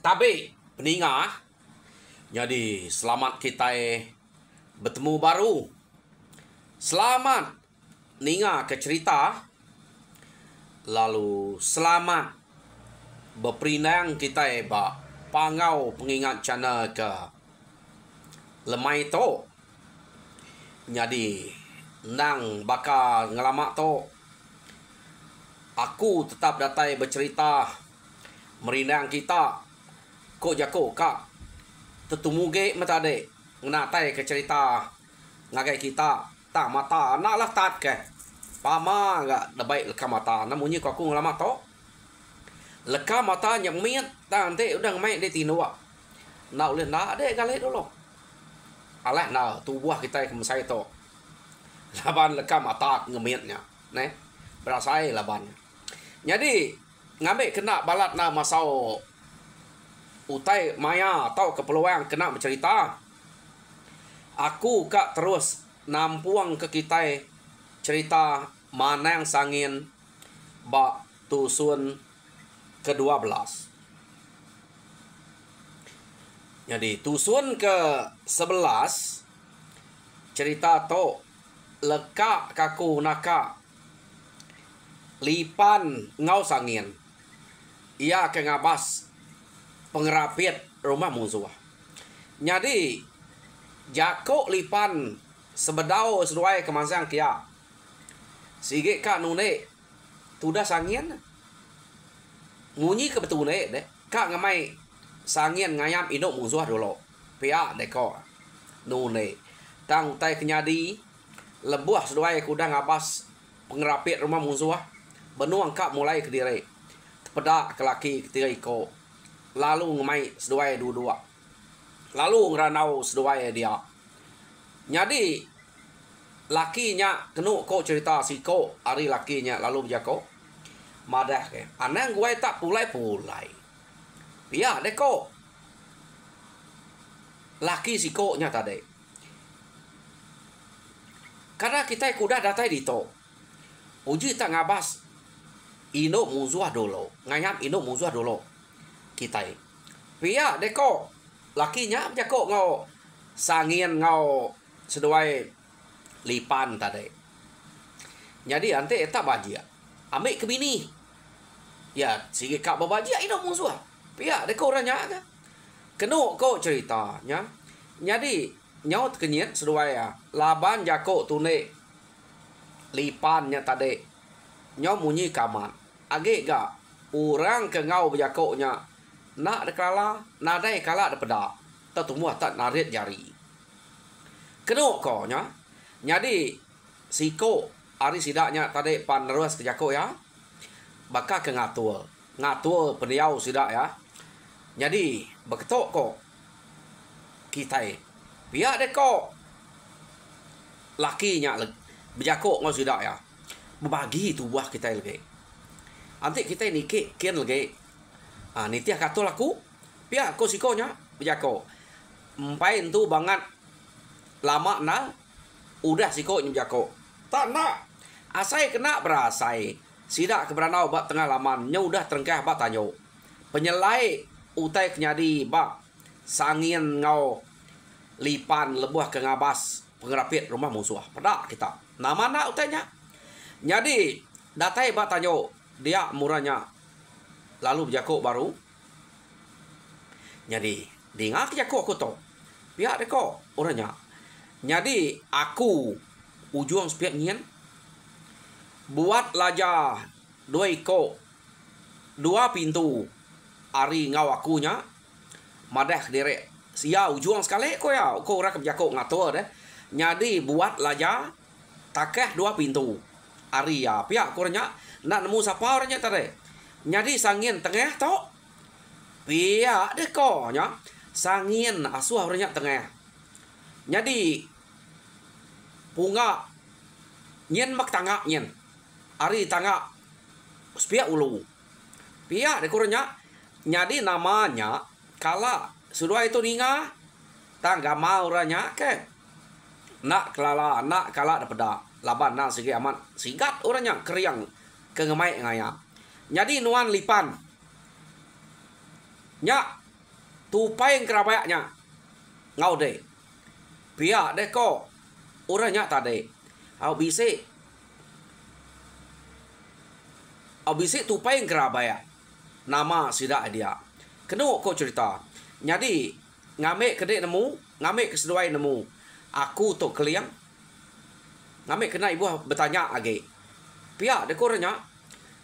Tapi peninga, jadi selamat kita bertemu baru. Selamat ninga ke cerita. Lalu selamat berperinang kita pangau pengingat channel ke lemai to. Jadi nang bakal ngelamak to. Aku tetap datai bercerita merinang kita. Kok jako kak tetumuge mata de ngatai ke cerita ngagai kita tak mata nak lah tat ke pama enggak dabai leka mata namunnya kok aku ngelamat to leka mata yang miat tak nanti udah main de tinua nak ulin nak de gale dulu alah nah tubuh kita ke mesai to laban leka mata ngemiatnya ne berasai laban jadi ngambil kena balat na masau utai maya atau keperluan kena bercerita. Aku kak terus nampuang ke kita cerita Manang Sangin bak tusun ke-12. Jadi tusun ke-11 cerita to leka kaku naka lipan ngau sangin. Ia ke ngabas pengerapit rumah musuh. Jadi jako lipan sebedau sesuai kemasan kia. Sige kak nune tuda sangin. Ngunyi ke betul ne deh. Kak ngamai sangin ngayam induk musuh dulu. Pia deko nune tang tai kenyadi lebuah sesuai kuda ngabas pengerapit rumah musuh. Benuang kak mulai ke diri. Pedak ke laki ketika iko. Lalu ngemai seduai dua-dua. Lalu ngeranau seduai dia. Jadi lakinya kenu kok cerita si kok hari lakinya lalu berjako. Madah ke. Anang gue tak pulai-pulai. Ya deko. Laki si koknya tadi. Karena kita kuda datai di to. Uji tak ngabas. Ino musuh dulu. Ngayam ino musuh dulu. Kita pia deko lakinya jako ngau sangin ngau seduai lipan tadi. Jadi ante eta bajia ambil ke bini ya sige kak babajia ino musuh pia deko orangnya kan kenu kau ceritanya. Jadi nyaut kenyit seduai ya laban jako tune lipannya tadi nyau munyi kaman agak gak orang ke ngau berjakoknya nak dekala nadai kala ada peda tetumua tak narit jari kenu konya. Jadi siko ari sidaknya tadi panerus ke jako ya bakal ke ngatur peniau sidak ya. Jadi beketok kok kita biar deko lakinya berjakok ngau sidak ya berbagi tubuh kita lagi nanti kita nikik kian lagi. Nitiah katul aku pia ko sikonya berjako empai tu banget lama na udah siko berjako tak nak asai kena berasai sidak keberanau bak tengah laman nya udah terengkah bak tanyo penyelai utai kenyadi bak sangin ngau lipan lebuah ke ngabas pengerapit rumah musuh pada kita nama nak utainya. Jadi datai bak tanyo dia murahnya lalu berjakok baru. Jadi dingak jakok aku to pihak deko orangnya. Jadi aku ujung sepiak nyen buat laja dua pintu ari ngau akunya madah derek sia ujung sekali ko ya ko ora kejakok ngatur deh. Jadi buat laja takeh dua pintu ari ya pihak orangnya nak nemu siapa orangnya tadi. Jadi sangin tengah to pia deko nya sangin asuh orangnya tengah. Jadi punga nyen mak tangga nyen ari tangga pia ulu pia deko orangnya. Jadi namanya kala sudah itu ninga tangga mau orangnya ke nak kelala nak kala dapeda laban nak segi aman sigat orangnya keriang ke ngemai ngaya. Jadi nuan lipan nya tupai kerabayaknya ngau de pihak de ko orangnya tade au bisi tupai kerabayak nama sidak dia kenu ko cerita jadi ngame kedek nemu ngame keseduai nemu aku tok keliang ngame kena ibu bertanya lagi pihak de ko orangnya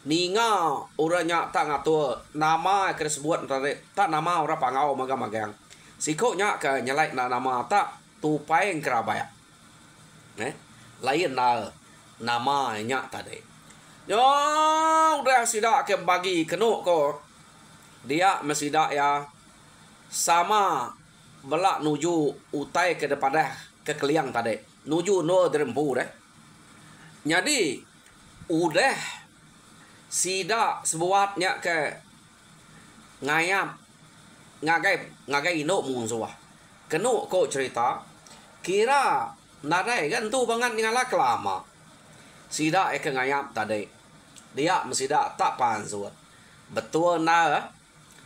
ninga orangnya tak ngatur nama kena sebut tak nama orang pangau magang-magang sikoknya ke nyelai nama tak tupai kerabayak lain namanya tadi yo udah sidak ke bagi kenu ko dia mesidak ya sama belak nuju utai ke depan ke keliang tadi nuju no derempu deh jadi udah sidak sebuatnya ke ngayam ngagai ino musuh kenu ko cerita kira nadai kan tu banget ngala kelama sidak ke ngayam tadi dia mesidak tak pansuat betul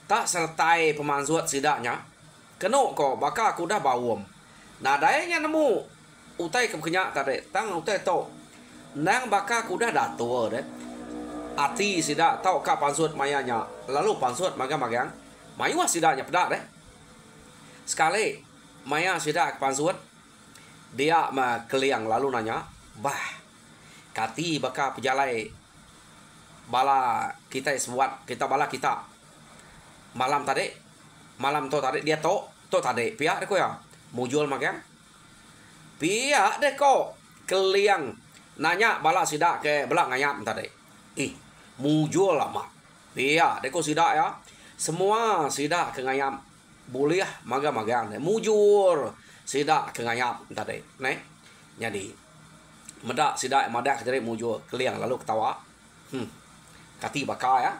tak sertai pemansuat sidaknya kenu ko baka aku dah bawom nadainya nemu utai kekenyak tadi tang utai to nang baka aku dah datua deh ati sidak tau ka pansuat mayanya lalu pansuat magang-magang mayuah sidaknya pedak deh sekali maya sidak pansuat dia mah keliang lalu nanya bah kati baka pejalai bala kita sebuat kita bala kita malam to tadi dia to tadi pihak deko ya mujul magang pihak deko keliang nanya bala sidak ke belak ngayam tadi mujul lama pihak deko sidak ya semua sidak ke ngayam boleh magang-magang mujur sidak ke ngayam tadi jadi medak sidak madak dari mujur keliang lalu ketawa kati baka ya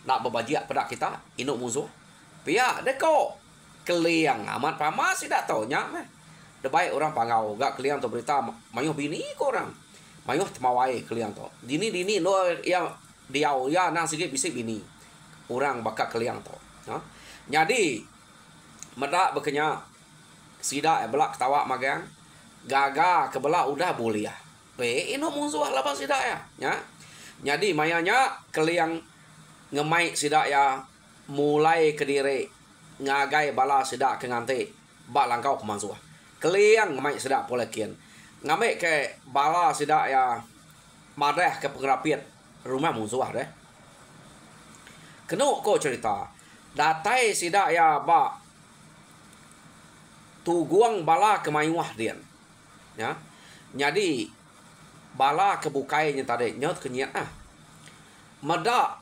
nak berbajiak pada kita inuk musuh pihak deko keliang amat pamas sidak taunya debai orang pangau gak keliang tu berita mayuh bini ko orang mayuh temawai keliang tu dini no ya diau ya nang sikit bisik bini orang bakal keliang tu jadi medak bekenya sidak belak ketawa magang gaga kebelah udah boleh ya inuk musuh lapas sidak ya jadi mayanya keliang ngemai sidak ya mulai kediri ngagai bala sidak ke ngante bak langkau pemansuah keliang ngemai sidak polekian ngamai ke bala sidak ya madah ke pengrapiat rumah musuh deh kenu ko cerita datai sidak ya bak tuguang bala kemayuah dia ya jadi bala kebukainya tadi nyot kenyat medak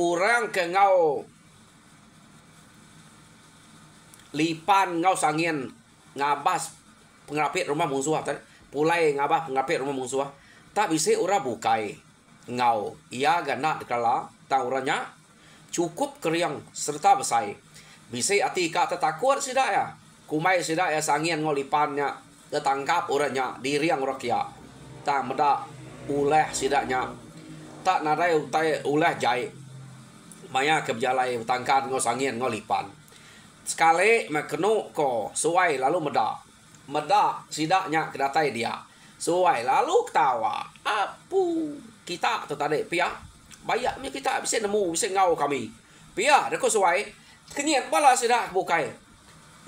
orang ke ngau lipan ngau sangin ngabas pengrapit rumah musuh tadi pulai ngabas pengrapit rumah musuh tak bisa orang bukai ngau ia gana dekala tang orangnya cukup keriang serta besai bisa ati ka takut sidak ya kumai sidak ya sangin ngau lipannya tertangkap orangnya diriang rakyat tak medak ulah sidaknya tak nadai utai ulah jai maya ke berjalai tangkan ngau sangin ngau lipan sekali mekenu ko suai lalu medak sidaknya kedatai dia suai lalu ketawa apu kita tu tadi pia bayaknya kita bisa nemu bisa ngau kami pia deko suai kenyat bala sidak bukai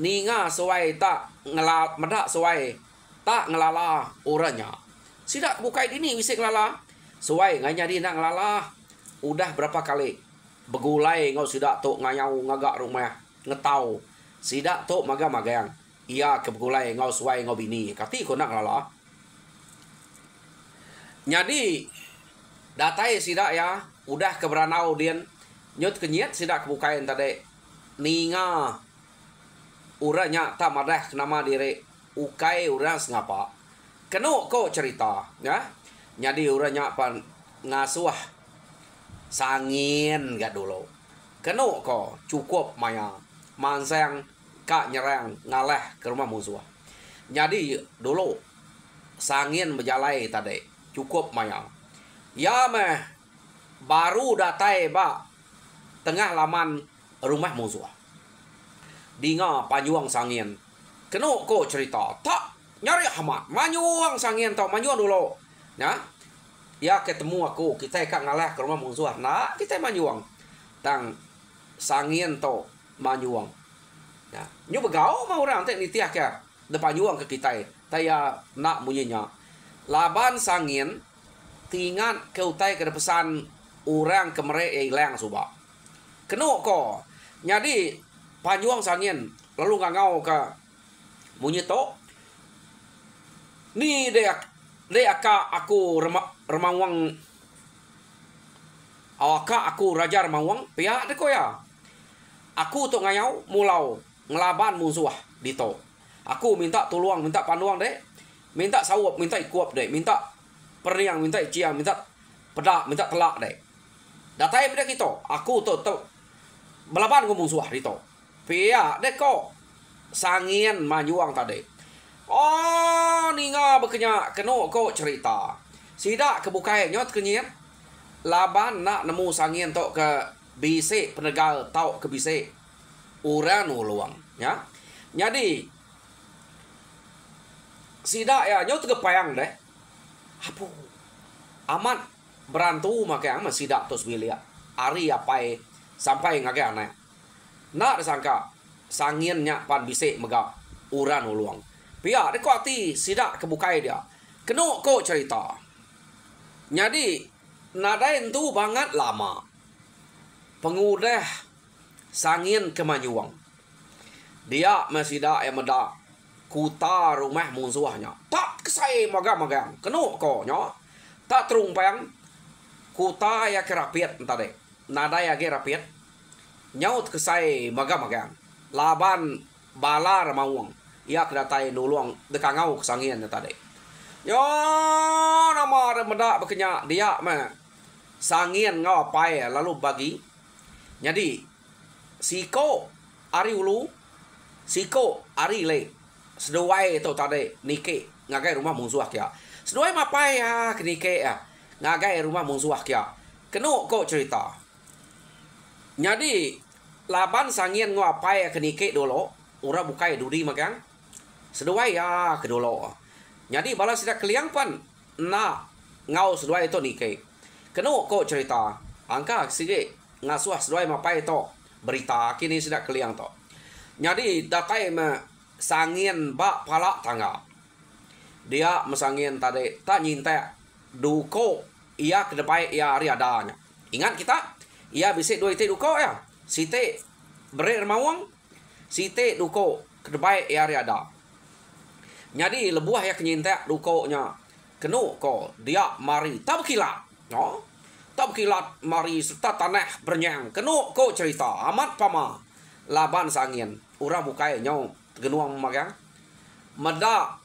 ninga suai tak ngelak medak suai tak ngelala orangnya sidak bukai dini bisa ngelala suai nganya di nak ngelala udah berapa kali begulai ngau sidak tok ngayau ngagak rumah ngetau sidak tok magang-magang ia ke begulai ngau suai ngau bini kati ko nak ngelala jadi datai sidak ya udah keberanau dian nyut kenyat sidak kebukain tadi ninga uranya tak madah nama diri ukai urang ngapa kenu ko cerita ya jadi uranya pan ngasuh sangin gak dulu kenu ko cukup maya mansang kak nyerang ngalah ke rumah musuh jadi dulu sangin berjalai tadi cukup maya ya meh baru datai ba tengah laman rumah musuh dinga Panyuang Sangin. Keno ko cerita tak nyari hamat Manyuang Sangin tau Manyuang dulu. Ya. Ya ketemu aku kita ikat ngalah ke rumah musuh. Nah kita Manyuang. Tang Sangin tau Manyuang. Ya. Nyu begau mau orang tek nitiah ke depan Panyuang ke kita. Taya nak munyinya. Laban Sangin tingan ke utai ke pesan orang kemere ilang suba. Keno ko. Jadi Panyuang Sangin lalu ngangau ke munyi to. Ni dia aku remawang aku raja remawang pihak deko ya. Aku tu ngayau mulau ngelaban musuh di to. Aku minta tolong, minta panduang dek. Minta sawap, minta ikuap dek. Minta periang, minta iciang, minta pedak, minta telak dek. Datai pada kita. Aku tu belaban ke musuh di to. Pihak deko Sangin Manyuang tadi. Oh, ninga bekenya keno ko cerita. Sida kebukai nyot kenyet. Laban nak nemu Sangin tok ke bise penegal tau ke bise uran luang, ya. Jadi sida ya nyot ke payang deh. Apu amat berantu makanya masih dak tos bilia. Ari apai sampai ngake aneh. Nak disangka Sanginnya pan bisik megak uran uluang. Pia deko hati sidak kebukai dia. Keno ko cerita. Jadi nadain tu banget lama. Pengudah Sangin ke Manyuang. Dia masih dak yang meda kuta rumah musuhnya. Tak kesai magang-magang. Keno ko nya. Tak terung payang kuta ya kerapiat entah dek. Nada ya kerapiat. Nyaut kesai magang-magang. Laban bala remawang. Ia kedatai nuluang dekangau kesangin tadi. Yo nama remeda bekenya dia mah Sangin ngau apai lalu bagi. Jadi siko ari ulu siko ari le. Seduai tu tadi nike ngagai rumah musuh kia. Seduai mapai ya kenike ya. Ngagai rumah musuh kia. Keno ko cerita. Jadi laban Sangin ngapai kenike dulu, ora bukai duri magang. Seduai ya ke dulu. Jadi balas tidak keliang pan na ngau seduai itu nike. Keno ko cerita. Angka sige ngasuh seduai mapai to berita kini tidak keliang to. Jadi datai me Sangin bak palak tangga. Dia mesangin tadi tak nyinta duko ia ke depan ia hari adanya. Ingat kita ia bisik dua itu duko ya. Site beri remawang, site duko kedebai area ada. Jadi lebuah ya kenyintek dukonya. Kenu ko dia mari tak berkilat, no? Tak berkilat mari serta tanah bernyang. Kenu ko cerita amat pama laban Sangin. Urang bukai nyau genuang magang. Meda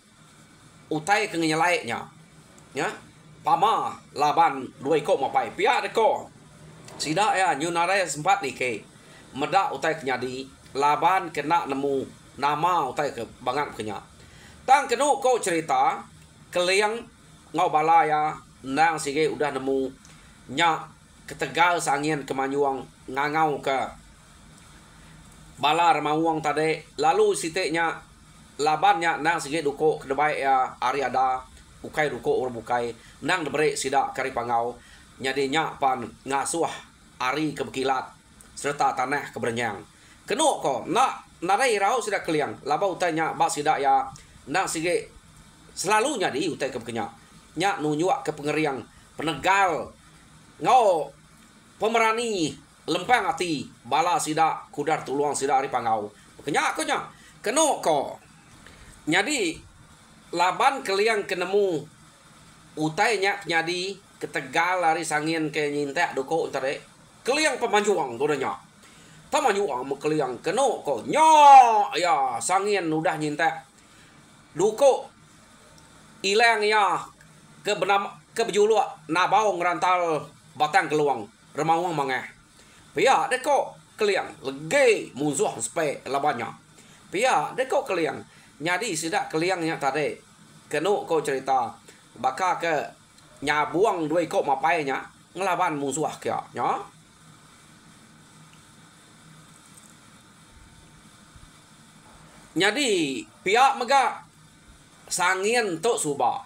utai kenyelaiknya. Ya. Pama laban dua ko mapai. Pia deko. Sida ya nyunare sempat nike. Meda utai kenyadi laban kena nemu nama utai ke bangat kenya. Tang kenu ko cerita keliang ngau balaya nang sige udah nemu nya ketegal Sangin ke Manyuang ngangau ke bala remawang tadi lalu siteknya labannya nang sige duko kedebai ya ariada ukai duko ur bukai nang debere sida kari pangau nyadinya pan ngasuh ari kebekilat serta tanah kebernyang. Kenu ko nak narai rau sida keliang laba utanya bak sida ya nang sige selalu nyadi utai kebekenya nya nunyuak ke pengeriang penegal ngau pemerani lempang hati bala sida kudar tuluang sida ari pangau bekenya aku nya kenu ko nyadi laban keliang kenemu utai nya nyadi ketegal ari Sangin ke nyintek duko tadi keliang pemanjuang godanya pemanjuang mekeliang kenu ko nya ya Sangin udah nyintek duko ilang ya ke benam ke bejulu nabau ngerantal batang keluang remawang mangeh. Pia deko keliang lege musuh spe labannya. Pia deko keliang nyadi sidak keliangnya tadi. Kenu ko cerita baka ke nyabuang dua ko mapainya ngelaban musuh kia nya. Jadi pihak mega sangin tok suba.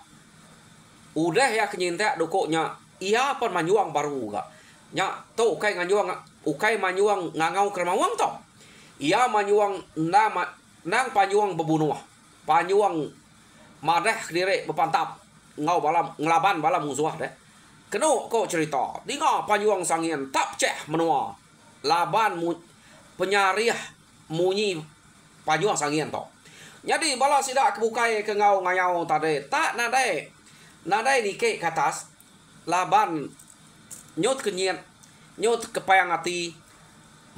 Udah ya kenyintek dukuknya. Ia pun manyuang baru ga. Nya tok ukai nganyuang ukai manyuang ngangau kermawang tok. Ia manyuang nang panyuang bebunuh. Panyuang madeh kediri bepantap ngau balam ngelaban balam musuh deh. Keno ko cerita. Dinga panyuang sangin tap ceh menua. Laban penyariah munyi panyuang sangin tok. Jadi bala sidak kebukai ke ngau ngayau tadi. Tak nadai ni ke katas. Laban nyot kenyit. Nyot kepayang hati.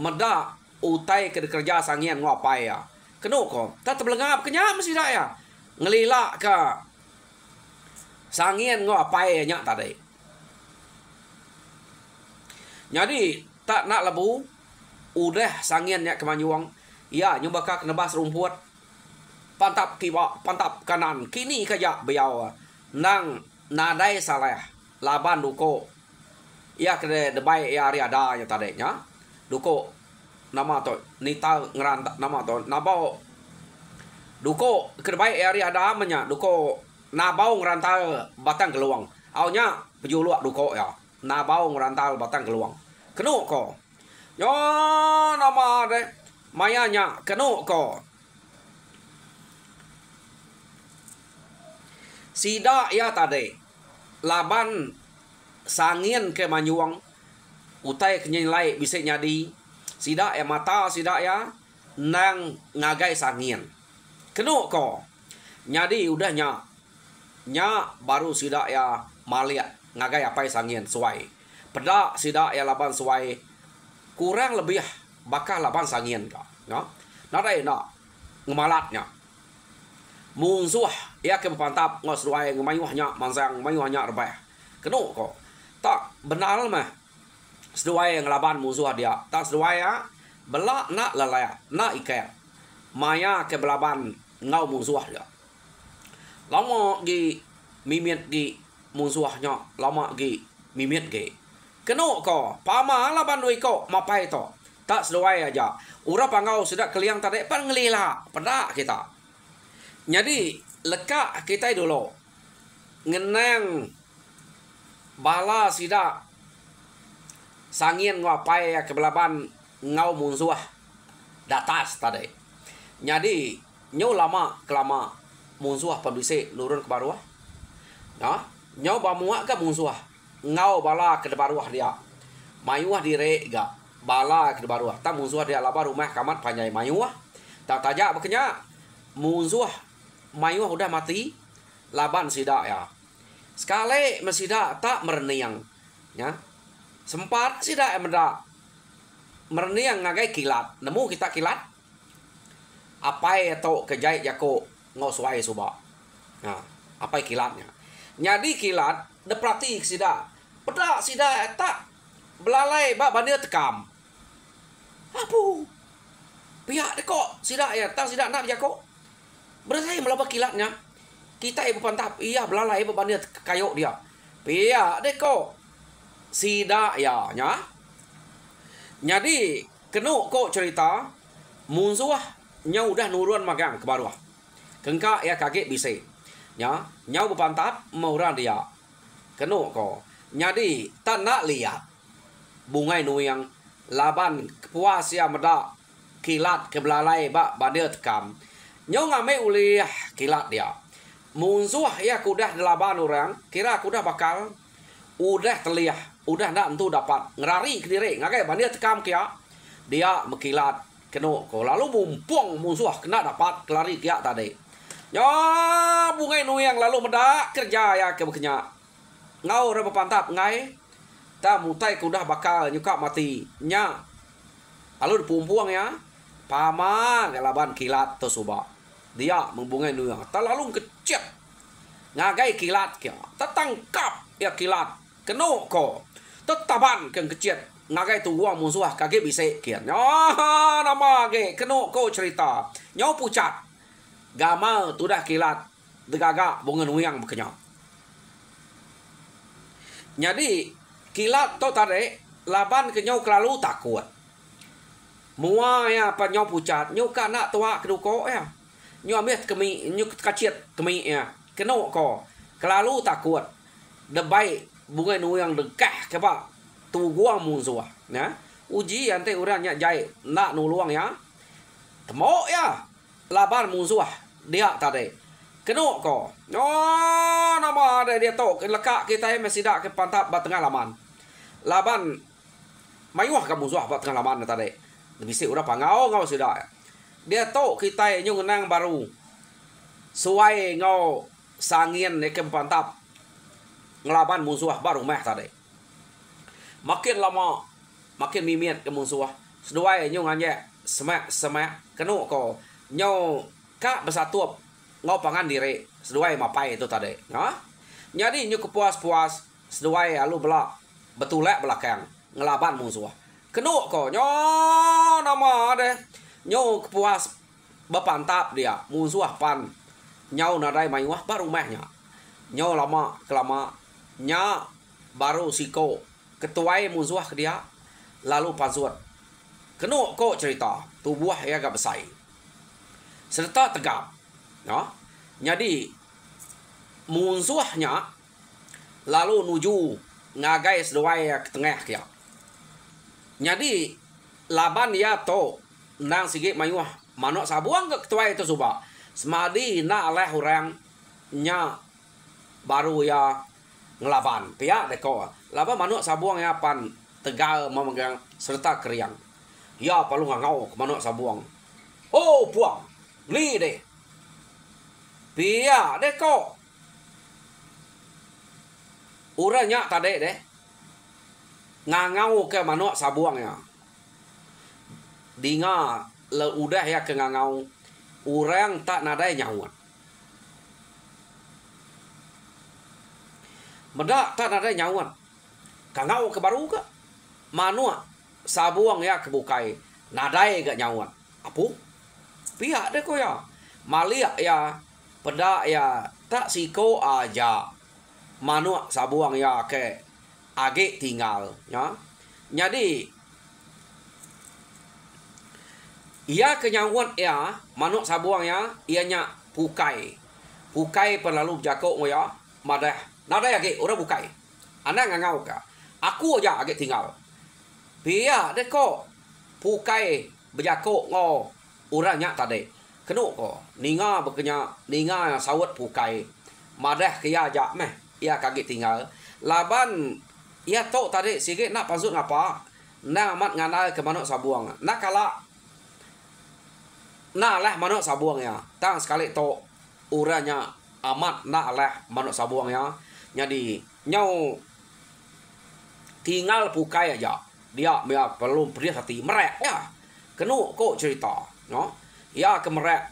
Meda utai ke kerja sangin ngapai ya. Keno ko. Tak terbelengap kenyam sidak ya. Ngelilak ke sangin ngapai nyak tadi. Jadi tak nak lebu. Udah sangin nyak kemanyuang. Ya nyumbaka kenebas rumput. Pantap kiwa, pantap kanan. Kini kaya beliau nang nadai salah laban duko. Ya kede debai ya riada ya tadenya. Duko nama to nita ngeranta nama to nabau. Duko kedebai ya riada menya duko nabau ngeranta batang geluang. Aunya pejuluak duko ya. Nabau ngeranta batang geluang. Kenu ko. Yo nama de mayanya kenu ko. Sida ya tadi laban sangin ke manyuang utai kenyilai bisa nyadi sida ya mata sida ya nang ngagai sangin kenu ko nyadi udah nya baru sida ya maliat ngagai apa sangin suai peda sida ya laban suai kurang lebih bakal laban sangin ka no nadai na ngemalatnya musuh ya ke pantap ngos ruai ngemayuhnya mansang mayuhnya rebah kenu ko tak benar mah seduai ngelaban musuh dia tak seduai ya belak nak lalaya nak ikat maya ke belaban ngau musuh dia lama gi mimit gi musuhnya lama gi mimit gi kenu ko pama laban dui ko mapai to tak seduai aja ura pangau sudah keliang tadi pan ngelila pada kita. Jadi lekak kita dulu ngenang bala sida sangin ngapai ke belaban ngau musuh datas tadi. Jadi nyau lama kelama musuh pembisi nurun ke baruah. Nah, nyau bamuak ke musuh ngau bala ke baruah dia. Mayuah dire ga bala ke baruah. Tak musuh dia laba rumah kamat panjai mayuah. Tak tajak bekenya musuh mayuah udah mati laban sida ya sekali mesida tak mereniang ya sempat sida meda mereniang ngagai kilat nemu kita kilat apa itu kejai jako ngoswai suba nah apa kilatnya nyadi kilat deprati sida peda sida tak belalai bak bandir tekam apu pihak deko sida ya tak sida nak jako berasai melabak kilatnya kita ibu pantap iya belalai ibu bandir kayu dia pihak deko sida ya nya jadi kenu ko cerita musuh nya udah nurun magang ke baruah kengka ya kaget bisa nya nyau bepantap mauran dia kenu ko jadi tak nak lihat bungai nuyang laban puas ya meda kilat ke belalai bak bandir tekam nyau ngame uli kilat dia musuh ya kudah delapan orang kira kudah bakal udah terlihat udah nak entu dapat ngerari ke diri ngagai bandir tekam kia dia mekilat keno ko lalu mumpung musuh kena dapat kelari kia tadi ya bungai nuyang lalu meda kerja ya ke bekenya ngau reba pantap ngai ta mutai kudah bakal nyuka mati nya lalu dipumpuang ya pama galaban kilat to suba dia membungai nuyang terlalu kecil ngagai kilat kia tetangkap ya kilat keno ko tetaban keng kecil ngagai tuwa musuh kage bisa kian nama ge keno ko cerita nyau pucat gama tudah kilat degaga bunga nuyang bekenya jadi kilat to tadi laban ke nyau kelalu takut mua ya pa nyau pucat nyau kana tua keduko ya nyo ameh kemi nyo kaciet kemi ya keno ko kelalu takut debai bunga nu yang dekah ke ba tu gua musuh ya uji ante urang nya jai nak nuluang ya temo ya laban musuh dia tadi keno ko nama ada dia tok lekak kita masih dak ke pantap ba tengah laman laban mayuah ka musuh ba tengah laman tadi bisi urang pangau ngau sudah dia tok kita nyung nang baru suai ngau sangin ne ke pantap ngelaban musuh baru meh tadi makin lama makin mimiat ke musuh seduai nyung anje semak kenu ko nyau ka bersatu ngau pangan diri seduai mapai itu tadi ya jadi nyu kepuas-puas seduai alu belak betulek belakang ngelaban musuh kenu ko nyo nama deh nyo kepuas bepantap dia musuh pan nyau nadai mayuah baru mehnya nyau lama kelama nya baru siko ketuai musuh ke dia lalu pasut kenu ko cerita tubuh ya agak besar serta tegap ya jadi musuhnya lalu nuju ngagai seduai ke tengah kia jadi laban ya to nang sigi mayuah manok sabuang ke ketuai itu suba semadi na oleh orang nya baru ya ngelaban pihak deko laba manuk sabuang ya pan tegal memegang serta keriang ya palu ngau ke manuk sabuang oh puang li deh pihak deko uranya tade deh ngangau ke manuk sabuang ya dinga le udah ya ke ngangau orang tak nadai nyawat medak tak nadai nyawat kangau ke baru ke manua sabuang ya kebukai nadai gak nyawat apu pihak deh ko ya malia ya peda ya tak siko aja manua sabuang ya ke age tinggal ya jadi ia kenyawat ya manuk sabuang ya ianya pukai perlalu jakok ya madah nada ya ke orang bukai anak ngangau ka aku aja agak tinggal pia deko pukai berjakok ngo orangnya tadi kenu ko ninga bekenya ninga sawat pukai madah kia aja meh ia kaget tinggal laban ia tok tadi sikit nak pasut ngapa na amat nganal ke manuk sabuang nak kala na lah manuk sabuang ya tang sekali to uranya amat na lah manuk sabuang ya jadi nyau tinggal pukai aja dia belum beri hati merek ya kenu kok cerita no ya ke merek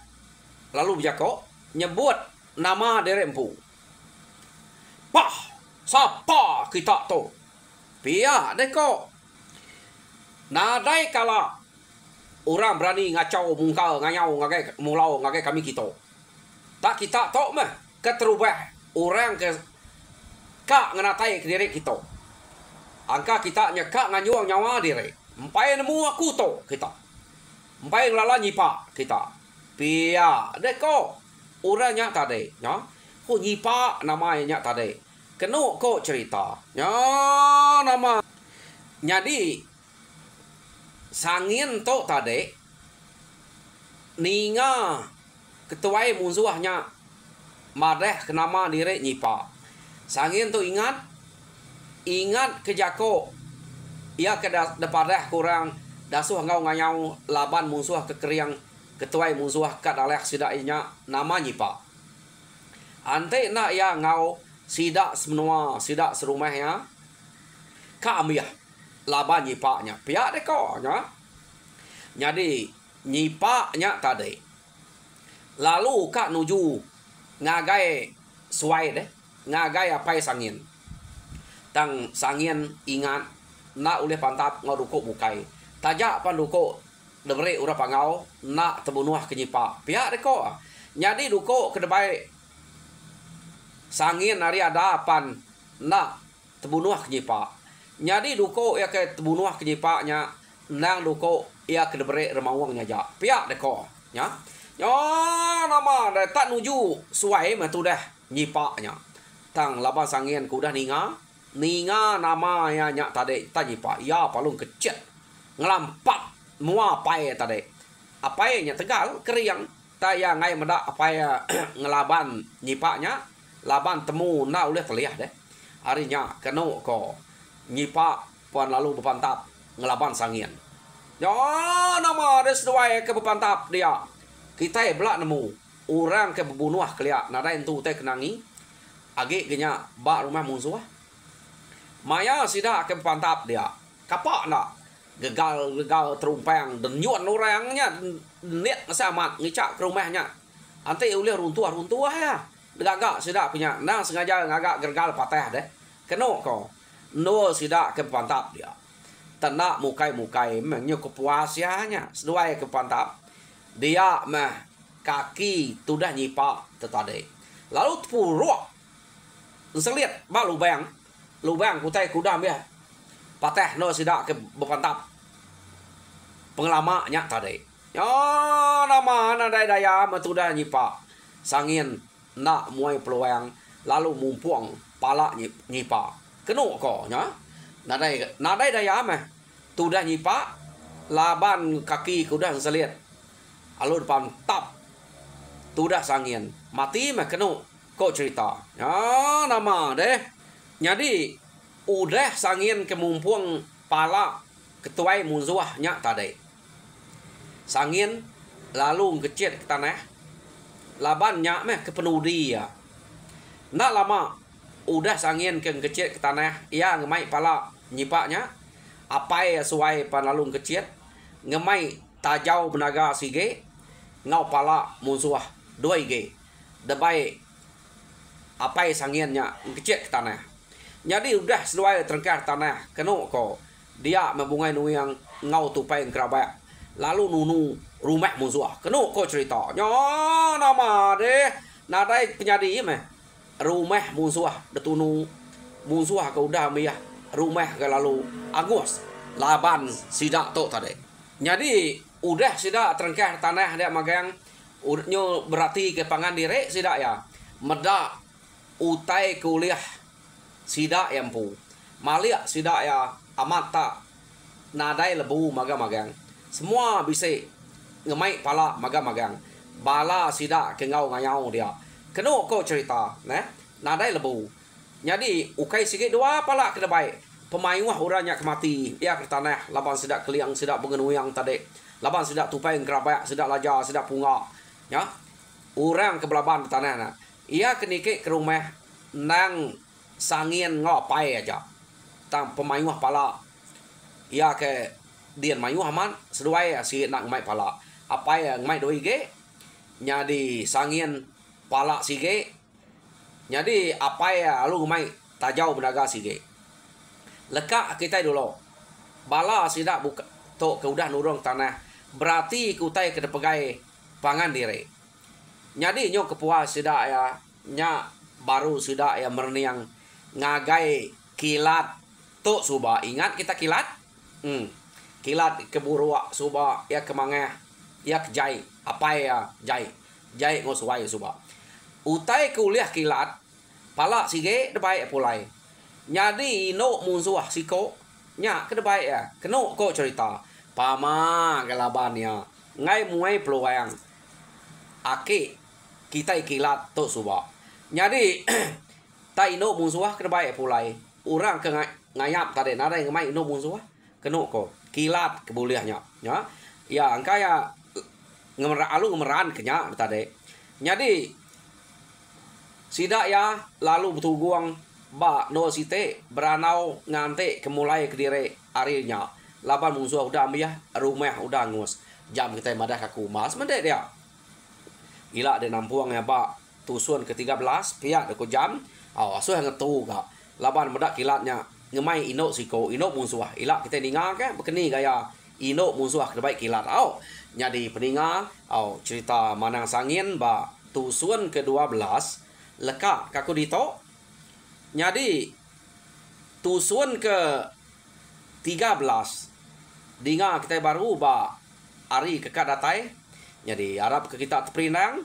lalu berjako nyebut nama derempu pah siapa kita to pia deko nadai kala orang berani ngacau mungkal nganyau ngagai mulau ngagai kami kita tak kita tok mah keterubah orang ke kak nganatai ke diri kita angka kita nyekak nganyuang nyawa diri empai nemu aku to kita empai ngelala nyipa kita pia deko orangnya tadi ya ko nyipa namanya tadi kenu ko cerita ya nama jadi sangin to tadi ninga ketuai musuhnya madeh kenama diri nyipa sangin to ingat ke jako ia ke depadah kurang dasuh ngau nganyau laban musuh ke keriang ketuai musuh kat aleh sidainya nama nyipa ante nak ya ngau sidak semenua sidak serumahnya ka ambiah laban nyipaknya pihak deko nya jadi nyipaknya tadi lalu kak nuju ngagai suai deh ngagai apa sangin tang sangin ingat nak oleh pantap ngaduko bukai tajak panduko debere ura pangau nak tebunuah ke nyipak pihak deko jadi duko ke debai sangin hari ada pan nak tebunuah ke nyipak jadi duko ya ke tebunuh ke nyipaknya nang duko ya ke debere remawangnya ja pihak deko ya Yo nama dah tak nuju suai mah tu dah nyipaknya. Tang laban sangin ku dah ninga. Ninga nama ya nyak tadi tak nyipak. Ya palung kecet. Ngelampak mua pai tadi. Apai nya tegal keriang. Ta ya ngai medak apai ngelaban nyipaknya. Laban temu na oleh terlihat deh. Harinya keno ko nyipak puan lalu berpantap ngelaban sangin. Ya nama ada sesuai ke berpantap dia. Kita belak nemu orang ke berbunuh keliak nada entu teh kenangi agi genya bak rumah musuh maya sida ke pantap dia kapak nak gegal terumpang dan nyuan orangnya net samat ngicak ke rumahnya ante ulih runtuh ya gagak sida punya nah sengaja ngagak gergal patah deh keno ko no sida ke pantap dia tenak mukai menyo kepuasiannya seduai ke pantap dia mah kaki tu dah nyipak tertade. Lalu puruk seliat bak lubang kutai kudam ya. Patah no sidak ke berpantap. Pengelamanya tadi. Ya nama nadai daya mah tu dah nyipak. Sangin nak muai peluang lalu mumpuang pala nyipak. Kenu ko nya. Nadai daya mah tu dah nyipak laban kaki kuda seliat. Alur pantap tu dah sangin mati mah kenu kok cerita ya nama deh jadi udah sangin kemumpung pala ketuai musuhnya tadi sangin lalu ngecet ke tanah labannya mah kepenudi ya nak lama udah sangin ke ngecet ke tanah ya ngemai pala nyipaknya apa ya suai pan lalu ngecet ngemai tajau benaga sige ngau pala musuh 2G debai apa sangiannya kecil ke tanah jadi udah seluai terengkar tanah keno ko dia membungai yang ngau tupai kerabat lalu nunu rumah musuh keno ko cerita nya nama deh nadai penyadi mah rumah musuh detunu musuh ke udah miyah rumah ke lalu Agus laban sidak to tadi jadi udah sidak terengkar tanah dia magang urutnya berarti ke pangan direk sidak ya medak utai kuliah sidak yang pu maliak sidak ya amata nadai lebu magang semua bisa ngemai pala magang bala sidak ke ngau ngayau dia keno ko cerita nah nadai lebu jadi ukai sikit dua pala ke debai pemainwah orangnya kemati ya ke tanah laban sidak keliang sidak bengenuyang tadi laban sidak tupai kerabat sidak lajar sidak punga ya orang ke belaban tanah na ia kenike ke rumah nang sangin ngopai aja tang pemainwah pala ia ke dian mayuh aman seduai si nak mai pala apa yang mai doi ge nyadi sangin pala sige jadi apa ya lu mai tajau benaga sige leka kita dulu bala sidak buka to ke udah nurung tanah berarti kutai ke pegai pangan diri nyadi nyo kepuas sidak ya nya baru sidak ya merniang ngagai kilat to suba ingat kita kilat kilat keburu suba ya kemangeh ya kejai apa ya jai ngosuai suba utai kuliah kilat pala sige debai pulai nyadi ino musuh siko nya ke debai ya keno ko cerita pama galabannya ngai muai peluang aki kita kilat to suba nyadi ta ino musuh ke debai pulai orang ke ngayap tadi nada yang mai ino musuh keno ko kilat kebuliahnya ya angka ya ngemeran kenya tadi jadi sidak ya lalu betul guang ba no site beranau ngante kemulai ke dire arinya laban musuh udah ambil rumah udah ngus jam kita madah kaku mas mendek dia ila de nampuang ya ba tusun ke-13 pihak de ko jam asuh ngetu ga laban medak kilatnya ngemai ino siko ino musuh ila kita ninga ke bekeni gaya ino musuh kebaik kilat nyadi peninga cerita manang sangin ba tusun ke-12 leka kaku dito nyadi tusun ke-13 dinga kita baru ba ari kekadatai Jadi harap ke kita terperinang.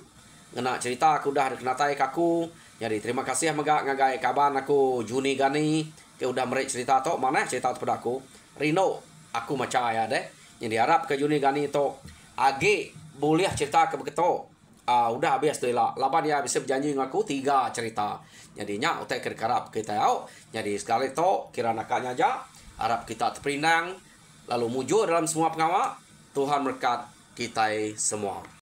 Ngena cerita aku dah kenatai kaku. Jadi terima kasih ngagai kaban aku Juni gani. Ke udah merek cerita to mana cerita pada aku. Rino aku macam ya deh. Jadi harap ke Juni gani to age boleh cerita ke begitu. Udah habis tu lah. Lapan dia bisa berjanji dengan aku 3 cerita. Jadi nya utek kerap kita au. Jadi sekali to kira nakanya aja. Harap kita terperinang lalu mujur dalam semua pengawal. Tuhan berkat kita semua.